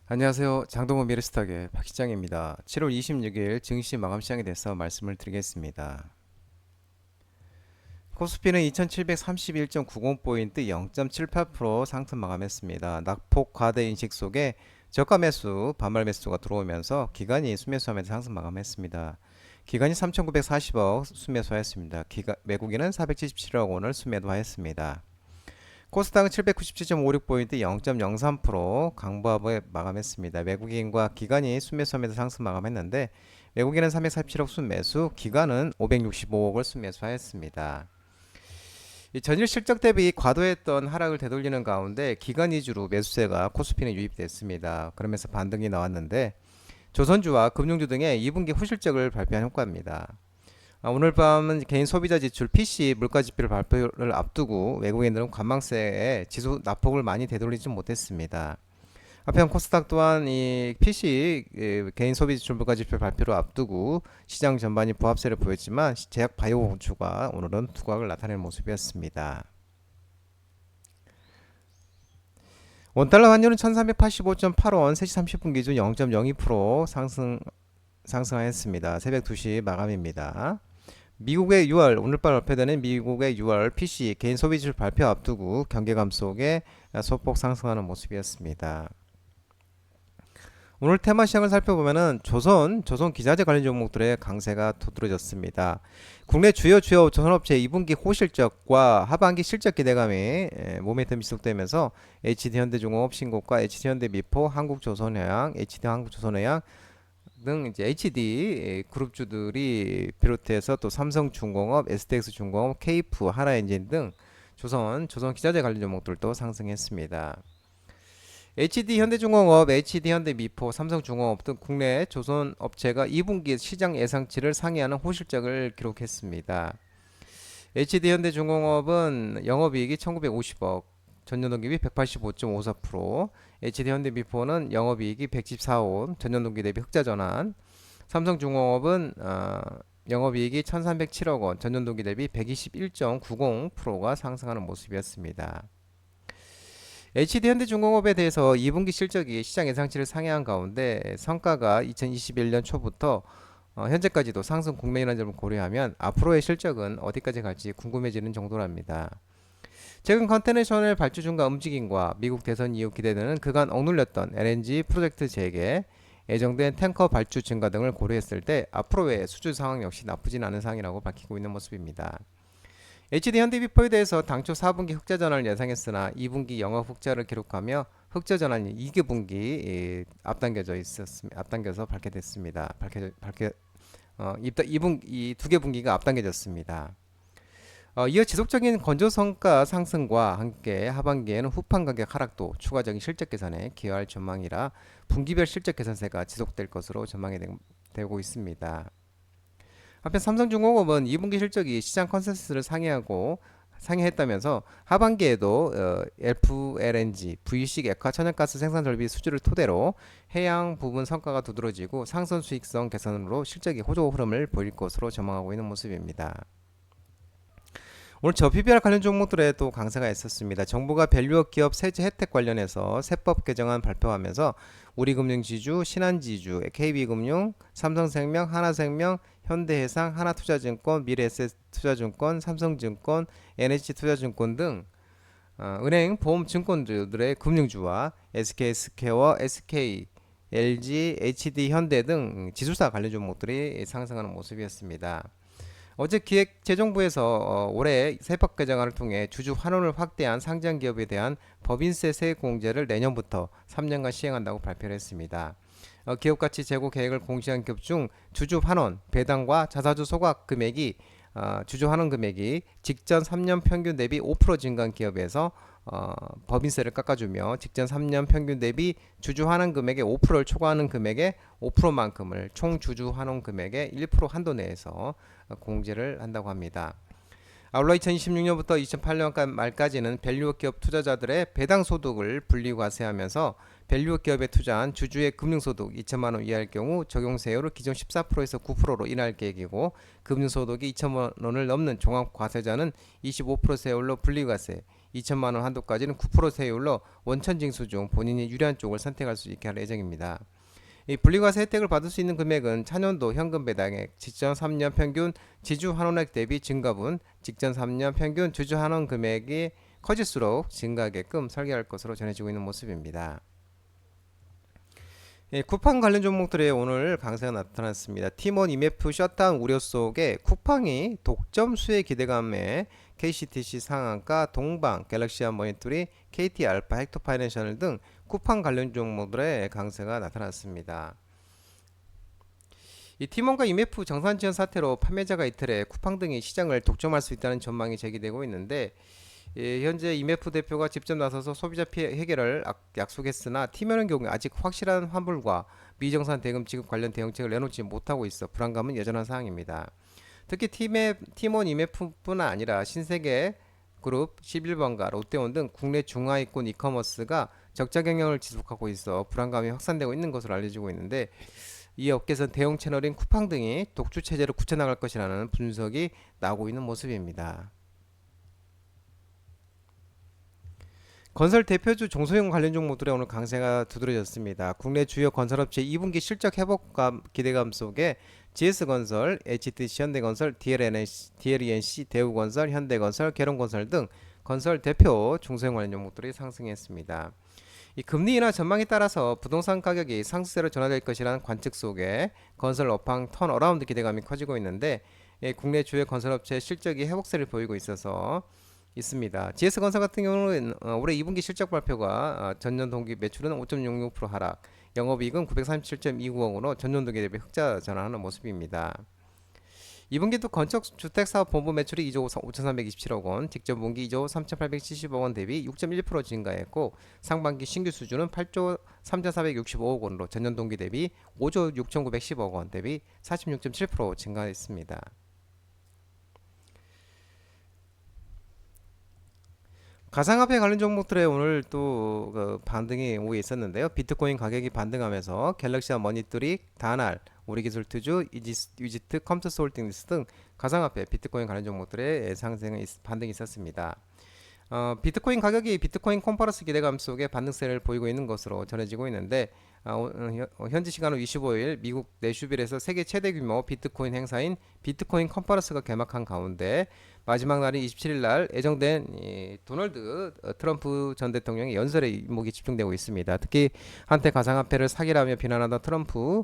안녕하세요. 장동건 미래스탁의 박시장입니다. 7월 26일 증시 마감 시장에 대해서 말씀을 드리겠습니다. 코스피는 2731.90포인트 0.78% 상승 마감했습니다. 낙폭 과대 인식 속에 저가 매수, 반발 매수가 들어오면서 기관이 순매수하면서 상승 마감했습니다. 기관이 3,940억 순매수하였습니다. 외국인은 477억 원을 순매도하였습니다. 코스닥은 797.56포인트 0.03% 강보합에 마감했습니다. 외국인과 기관이 순매수하면서 상승 마감했는데 외국인은 347억 순매수, 기관은 565억을 순매수하였습니다. 이 전일 실적 대비 과도했던 하락을 되돌리는 가운데 기관 위주로 매수세가 코스피는 유입됐습니다. 그러면서 반등이 나왔는데 조선주와 금융주 등의 2분기 후실적을 발표한 효과입니다. 오늘 밤은 개인 소비자 지출 PC 물가 지표를 발표를 앞두고 외국인들은 관망세에 지수 낙폭을 많이 되돌리지 못했습니다. 한편 코스닥 또한 이 PC 개인 소비 지출 물가 지표 발표를 앞두고 시장 전반이 보합세를 보였지만 제약 바이오 공주가 오늘은 두각을 나타내는 모습이었습니다. 원달러 환율은 1385.8원 3시 30분 기준 0.02% 상승하였습니다. 새벽 2시 마감입니다. 미국의 6월 오늘 밤 발표되는 미국의 6월 PC 개인 소비지출 발표 앞두고 경계감 속에 소폭 상승하는 모습이었습니다. 오늘 테마 시장을 살펴보면은 조선 기자재 관련 종목들의 강세가 두드러졌습니다. 국내 주요 조선업체 2분기 호실적과 하반기 실적 기대감이 모멘텀이 지속되면서 HD현대중공업 신고가, HD현대미포, 한국조선해양, HD한국조선해양 등 이제 HD 그룹주들이 비롯해서 또 삼성중공업, STX중공업, KF, 하나엔진 등 조선 기자재 관련 종목들도 상승했습니다. HD현대중공업, HD현대미포, 삼성중공업 등 국내 조선 업체가 2분기 시장 예상치를 상회하는 호실적을 기록했습니다. HD현대중공업은 영업이익이 1950억, 전년 동기 대비 185.54%, HD현대미포는 영업이익이 114억, 전년 동기 대비 흑자 전환, 삼성중공업은 영업이익이 1307억 원, 전년 동기 대비 121.90%가 상승하는 모습이었습니다. HD현대중공업에 대해서 2분기 실적이 시장 예상치를 상회한 가운데 성과가 2021년 초부터 현재까지도 상승 국면이라는 점을 고려하면 앞으로의 실적은 어디까지 갈지 궁금해지는 정도랍니다. 최근 컨테이너셔널 발주 중과 움직임과 미국 대선 이후 기대되는 그간 억눌렸던 LNG 프로젝트 재개, 예정된 탱커 발주 증가 등을 고려했을 때 앞으로의 수주 상황 역시 나쁘진 않은 상황이라고 밝히고 있는 모습입니다. HD현대비포에 대해서 당초 4분기 흑자 전환을 예상했으나 2분기 영업 흑자를 기록하며 흑자 전환이 2분기 앞당겨서 밝혀졌습니다. 이 두 개 분기가 앞당겨졌습니다. 이어 지속적인 건조 성과 상승과 함께 하반기에는 후판 가격 하락도 추가적인 실적 개선에 기여할 전망이라 분기별 실적 개선세가 지속될 것으로 전망이 되고 있습니다. 한편 삼성중공업은 2분기 실적이 시장 컨센서스를 상회했다면서 하반기에도 FLNG, V식 액화 천연가스 생산 설비 수주를 토대로 해양 부분 성과가 두드러지고 상선 수익성 개선으로 실적이 호조 흐름을 보일 것으로 전망하고 있는 모습입니다. 오늘 저PBR 관련 종목들에 또 강세가 있었습니다. 정부가 밸류업 기업 세제 혜택 관련해서 세법 개정안 발표하면서 우리금융지주, 신한지주, KB금융, 삼성생명, 하나생명, 현대해상, 하나투자증권, 미래에셋투자증권, 삼성증권, NH투자증권 등 은행, 보험증권주들의 금융주와 SK스퀘어, SK, LG, HD현대 등 지수사 관련 종목들이 상승하는 모습이었습니다. 어제 기획재정부에서 올해 세법 개정안을 통해 주주 환원을 확대한 상장 기업에 대한 법인세 세액 공제를 내년부터 3년간 시행한다고 발표를 했습니다. 기업 가치 제고 계획을 공시한 기업 중 주주 환원, 배당과 자사주 소각 금액이 주주 환원 금액이 직전 3년 평균 대비 5% 증가한 기업에서 법인세를 깎아주며 직전 3년 평균 대비 주주 환원 금액의 5%를 초과하는 금액의 5%만큼을 총 주주 환원 금액의 1% 한도 내에서 공제를 한다고 합니다. 아울러 2026년부터 2008년 말까지는 밸류업 기업 투자자들의 배당 소득을 분리과세하면서 밸류업 기업에 투자한 주주의 금융소득 2천만 원 이하일 경우 적용세율을 기존 14%에서 9%로 인하할 계획이고 금융소득이 2천만 원을 넘는 종합과세자는 25% 세율로 분리과세, 2천만 원 한도까지는 9% 세율로 원천 징수 중 본인이 유리한 쪽을 선택할 수 있게 할 예정입니다. 이 분리과세 혜택을 받을 수 있는 금액은 차년도 현금 배당액, 직전 3년 평균 지주 환원액 대비 증가분, 직전 3년 평균 주주 환원 금액이 커질수록 증가하게끔 설계할 것으로 전해지고 있는 모습입니다. 예, 쿠팡 관련 종목들의 오늘 강세가 나타났습니다. 팀원 IMF 셧다운 우려 속에 쿠팡이 독점 수혜 기대감에 KCTC 상한가, 동방, 갤럭시아 머니터리, KT 알파, 헥토파이낸셜 등 쿠팡 관련 종목들의 강세가 나타났습니다. 이 팀원과 IMF 정산 지연 사태로 판매자가 이틀에 쿠팡 등이 시장을 독점할 수 있다는 전망이 제기되고 있는데, 현재 IMF 대표가 직접 나서서 소비자 피해 해결을 약속했으나 팀원의 경우에 아직 확실한 환불과 미정산 대금 지급 관련 대응책을 내놓지 못하고 있어 불안감은 여전한 상황입니다. 특히 팀원 IMF뿐 아니라 신세계 그룹, 11번가, 롯데원 등 국내 중하위권 이커머스가 적자 경영을 지속하고 있어 불안감이 확산되고 있는 것으로 알려지고 있는데, 이 업계에서 대형 채널인 쿠팡 등이 독주 체제를 굳혀나갈 것이라는 분석이 나오고 있는 모습입니다. 건설 대표주 중소형 관련 종목들의 오늘 강세가 두드러졌습니다. 국내 주요 건설업체 2분기 실적 회복감 기대감 속에 GS건설, HTC 현대건설, DLENC, 대우건설, 현대건설, 계룡건설 등 건설 대표 중소형 관련 종목들이 상승했습니다. 이 금리 인하 전망에 따라서 부동산 가격이 상승세로 전환될 것이라는 관측 속에 건설 업황 턴어라운드 기대감이 커지고 있는데, 국내 주요 건설업체 실적이 회복세를 보이고 있습니다. GS건설 같은 경우는 올해 2분기 실적 발표가 전년 동기 매출은 5.66% 하락, 영업이익은 937.29억으로 전년 동기 대비 흑자 전환하는 모습입니다. 2분기도 건축주택사업본부 매출이 2조 5,327억 원, 직전분기 2조 3,870억 원 대비 6.1% 증가했고, 상반기 신규 수주는 8조 3,465억 원으로 전년 동기 대비 5조 6,910억 원 대비 46.7% 증가했습니다. 가상화폐 관련 종목들의 오늘 또 반등이 오고 있었는데요. 비트코인 가격이 반등하면서 갤럭시와 머니터리, 다날, 우리기술투주, 위지트, 컴투스홀딩스 등 가상화폐 비트코인 관련 종목들의 반등이 있었습니다. 비트코인 가격이 비트코인 컴파러스 기대감 속에 반등세를 보이고 있는 것으로 전해지고 있는데, 현지 시간으로 25일 미국 내슈빌에서 세계 최대 규모 비트코인 행사인 비트코인 컨퍼런스가 개막한 가운데 마지막 날인 27일 날 예정된 도널드 트럼프 전 대통령의 연설에 이목이 집중되고 있습니다. 특히 한때 가상화폐를 사기라며 비난하던 트럼프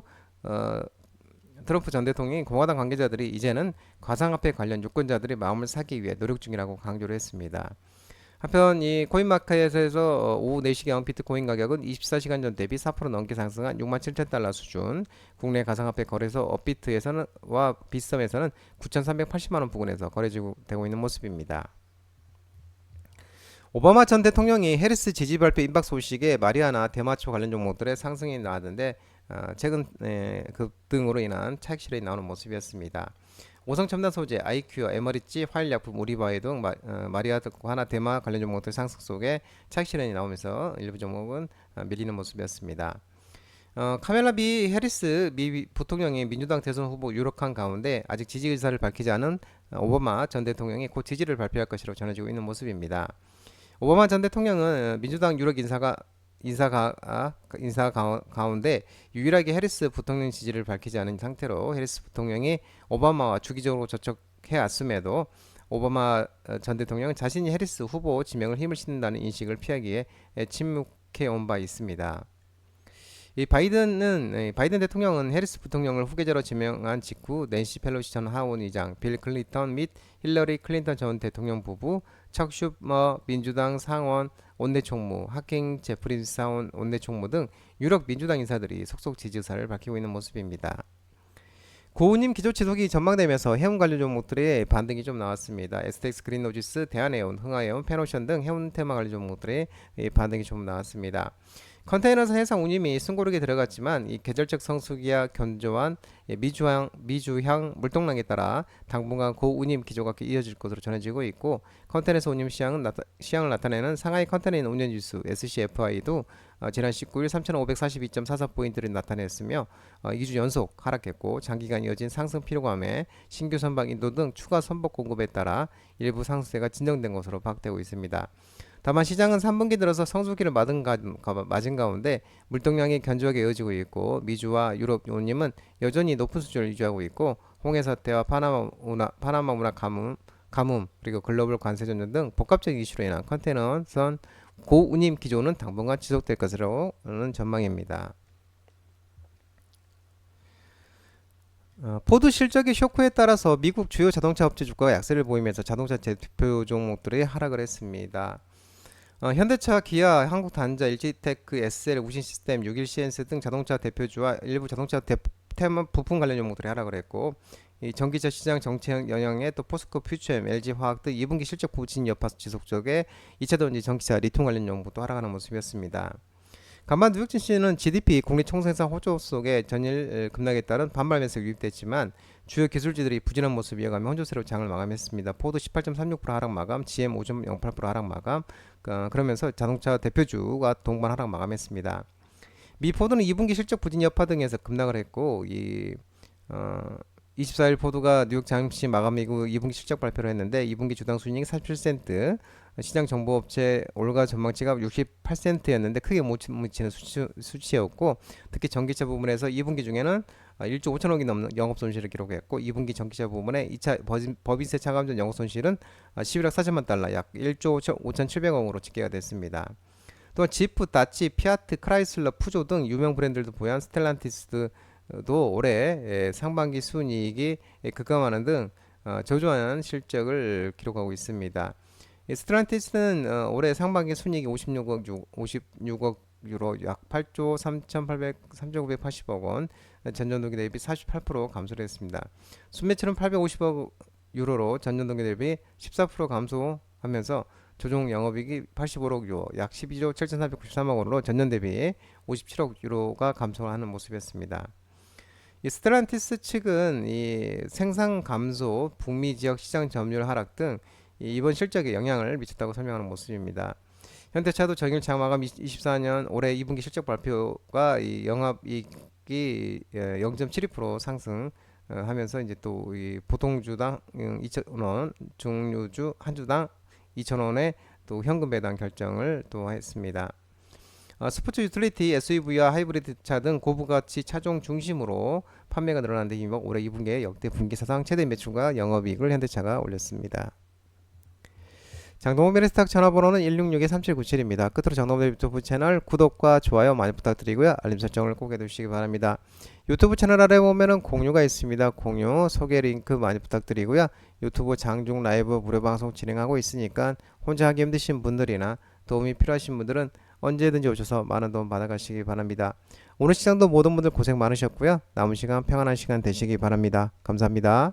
전 대통령이 공화당 관계자들이 이제는 가상화폐 관련 유권자들의 마음을 사기 위해 노력 중이라고 강조를 했습니다. 한편 이 코인마켓에서 오후 4시경 비트코인 가격은 24시간 전 대비 4% 넘게 상승한 67,000달러 수준, 국내 가상화폐 거래소 업비트에서는 와 빗썸에서는 9,380만 원 부근에서 거래되고 있는 모습입니다. 오바마 전 대통령이 해리스 지지 발표 임박 소식에 마리아나 대마초 관련 종목들의 상승이 나왔는데, 최근 급등으로 인한 차익 실현이 나오는 모습이었습니다. 오성첨단 소재, IQ, 에머리지, 화일약품, 우리바이 등 마리아 하나 대마 관련 종목들 상승 속에 차익 실현이 나오면서 일부 종목은 밀리는 모습이었습니다. 카멜라 비 해리스 미 부통령이 민주당 대선 후보 유력한 가운데 아직 지지 의사를 밝히지 않은 오바마 전 대통령이 곧 지지를 발표할 것으로 전해지고 있는 모습입니다. 오바마 전 대통령은 민주당 유력 인사 가운데 유일하게 해리스 부통령 지지를 밝히지 않은 상태로 해리스 부통령이 오바마와 주기적으로 접촉해 왔음에도 오바마 전 대통령은 자신이 해리스 후보 지명을 힘을 싣는다는 인식을 피하기 위해 침묵해 온 바 있습니다. 바이든 대통령은 해리스 부통령을 후계자로 지명한 직후 낸시 펠로시 전 하원의장, 빌 클린턴 및 힐러리 클린턴 전 대통령 부부, 척 슈머 민주당 상원 원내총무, 하킹 제프리스 상원 원내총무 등 유력 민주당 인사들이 속속 지지 의사를 밝히고 있는 모습입니다. 고운임 기조 지속이 전망되면서 해운 관련 종목들의 반등이 좀 나왔습니다. STX 그린로지스, 대한해운, 흥하해운, 페노션 등 해운 테마 관련 종목들의 반등이 좀 나왔습니다. 컨테이너선 해상 운임이 숨고르게 들어갔지만 이 계절적 성수기와 견조한 미주향 물동량에 따라 당분간 고운임 기조가 이어질 것으로 전해지고 있고, 컨테이너선 운임 시향을 나타내는 상하이 컨테이너 운임 지수 SCFI도 지난 19일 3,542.44포인트를 나타냈으며 2주 연속 하락했고, 장기간 이어진 상승 피로감에 신규 선박 인도 등 추가 선박 공급에 따라 일부 상승세가 진정된 것으로 파악되고 있습니다. 다만 시장은 3분기 들어서 성수기를 맞은 가운데 물동량이 견조하게 이어지고 있고, 미주와 유럽 운임은 여전히 높은 수준을 유지하고 있고, 홍해 사태와 파나마 문화 가뭄 그리고 글로벌 관세 전쟁 등 복합적인 이슈로 인한 컨테이너선 고운임 기조는 당분간 지속될 것으로는 전망입니다. 포드 실적의 쇼크에 따라서 미국 주요 자동차 업체 주가가 약세를 보이면서 자동차 대표 종목들이 하락을 했습니다. 현대차, 기아, 한국단자, LG테크, SL, 우신시스템, 61시엔스 등 자동차 대표주와 일부 자동차 테마 부품 관련 종목들이 하락을 했고, 이 전기차 시장 정책 영향에 또 포스코 퓨처엠, LG화학 등 2분기 실적 부진 여파 지속적에 2차전지 전기차 리튬 관련 종목도 하락하는 모습이었습니다. 간만 뉴욕 증시는 GDP 국내총생산 호조 속에 전일 급락에 따른 반발 매수가 유입됐지만 주요 기술주들이 부진한 모습 이어가며 혼조세로 장을 마감했습니다. 포드 18.36% 하락 마감, GM 5.08% 하락 마감, 그러면서 자동차 대표주가 동반 하락 마감했습니다. 미 포드는 2분기 실적 부진 여파 등에서 급락을 했고, 24일 포드가 뉴욕 장시 마감 이후 2분기 실적 발표를 했는데 2분기 주당 순이익 47센트, 시장 정보업체 올가 전망치가 68센트였는데 크게 못 미치는 수치였고, 특히 전기차 부분에서 2분기 중에는 1조 5천억이 넘는 영업 손실을 기록했고, 2분기 전기차 부분의 2차 법인세 차감 전 영업 손실은 11억 4천만 달러, 약 1조 5,700억으로 집계가 됐습니다. 또한 지프, 다치, 피아트, 크라이슬러, 푸조 등 유명 브랜드들도 보유한 스텔란티스도 올해 상반기 순이익이 급감하는 등 저조한 실적을 기록하고 있습니다. 스텔란티스는 올해 상반기 순이익이 56억 유로, 약 8조 3,980억 원, 전년 동기 대비 48% 감소를 했습니다. 순매출은 850억 유로로 전년 동기 대비 14% 감소하면서 조종 영업이익이 85억 유로, 약 12조 7,493억 원으로 전년 대비 57억 유로가 감소하는 모습이었습니다. 이 스텔란티스 측은 이 생산 감소, 북미 지역 시장 점유율 하락 등 이번 실적에 영향을 미쳤다고 설명하는 모습입니다. 현대차도 정일 장마감 24년 올해 2분기 실적 발표가 이 영업이익이 0.72% 상승하면서 이제 또 이 보통주당 2,000원, 중류주 한 주당 2,000원의 또 현금 배당 결정을 또 했습니다. 스포츠 유틸리티, SUV와 하이브리드 차 등 고부가치 차종 중심으로 판매가 늘어난 데 힘입어 올해 2분기에 역대 분기 사상 최대 매출과 영업이익을 현대차가 올렸습니다. 장동호 스탁 전화번호는 166-3797입니다. 끝으로 장동호 유튜브 채널 구독과 좋아요 많이 부탁드리고요. 알림 설정을 꼭 해두시기 바랍니다. 유튜브 채널 아래 보면은 공유가 있습니다. 공유, 소개 링크 많이 부탁드리고요. 유튜브 장중 라이브 무료 방송 진행하고 있으니까 혼자 하기 힘드신 분들이나 도움이 필요하신 분들은 언제든지 오셔서 많은 도움 받아가시기 바랍니다. 오늘 시장도 모든 분들 고생 많으셨고요. 남은 시간 평안한 시간 되시기 바랍니다. 감사합니다.